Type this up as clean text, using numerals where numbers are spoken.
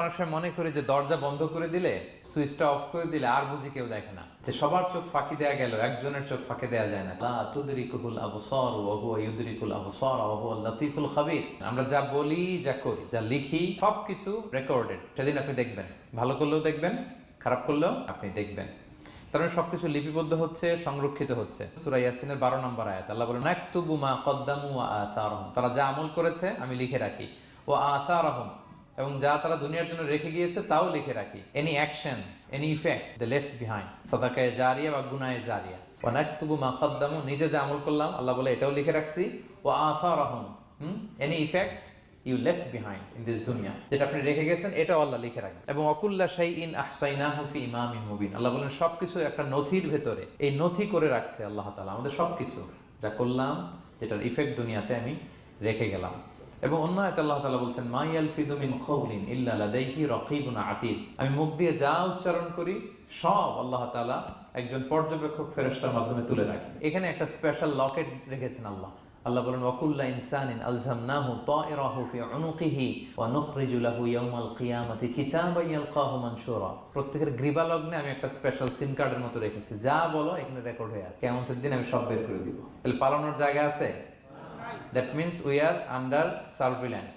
অনেক সময় মনে করি যে দরজা বন্ধ করে দিলে, সুইচটা অফ করে দিলে আর বুঝি কেউ দেখে না, যে সবার চোখ ফাঁকি দেয়া গেল, একজনের চোখ ফাঁকি দেয়া যায় না। লা তুদরিকুল আবসার ওয়া হুয়া ইউদরিকুল আবসার ওয়া হুয়াল লাতীফুল খাবীর। আমরা যা বলি, যা করি, যা লিখি, সবকিছু রেকর্ডেড। সেদিন আপনি দেখবেন, ভালো করলেও দেখবেন, খারাপ করলেও আপনি দেখবেন। তার মানে সবকিছু লিপিবদ্ধ হচ্ছে, সংরক্ষিত হচ্ছে। সূরা ইয়াসিনের 12 নম্বর আয়াত, আল্লাহ বলেন নাকতুবু মা কদ্দামু ওয়া আসারহুম। তারা যা আমল করেছে আমি লিখে রাখি। ওয়া আসারহুম, এবং যা তারা দুনিয়ার জন্য রেখে গিয়েছে তাও লিখে রাখি। এনি অ্যাকশন, এনি ইফেক্ট দে লেফট বিহাইন্ড, সাদাকায়ে জারিয়া বা গুনাহে জারিয়া। ওয়া নাকতুবু মা কদ্দামু, নিজে যা আমল করলাম আল্লাহ বলে এটাও লিখে রাখছি। ওয়া আসারহুম, any effect you left behind in this দুনিয়া, যেটা আপনি রেখে গেছেন এটাও আল্লাহ লিখে রাখবেন। এবং অকুল্লা শাইইন আহসাইনাহু ফি ইমামিন মুবিন, আল্লাহ বলেন সবকিছু একটা নথির ভেতরে, এই নথি করে রাখছে আল্লাহ তাআলা আমাদের সবকিছু, যা করলাম, যেটার ইফেক্ট দুনিয়াতে আমি রেখে গেলাম। এবং অন্য আয়াতে আল্লাহ তাআলা বলছেন মা ইয়ালফিযু মিন কওলিন ইল্লা লাদাইহি রাকীবুন আতীদ, আমি মুখ দিয়ে যা উচ্চারণ করি সব আল্লাহ তাআলা একজন পর্যবেক্ষক ফেরেশতার মাধ্যমে তুলে রাখেন। এখানে একটা স্পেশাল লকেট রেখেছেন আল্লাহ। আল্লাহ বলেন ওয়াকুল্লা ইনসানিন আলজামনাহু তায়রাহু ফি উনুকিহি ওয়া নুখরিজু লাহু ইয়াওমাল কিয়ামাতি কিতাবান ইয়ালকাহু মানশুরা। প্রত্যেকের গ্রীবা লগ্নে আমি একটা স্পেশাল সিম কার্ডের মতো রেখেছি, যা বলো এখানে রেকর্ড হয়ে আছে, কিয়ামতের দিন আমি সব বের করে দিব। তাহলে পালানোর জায়গা আছে? That means we are under surveillance.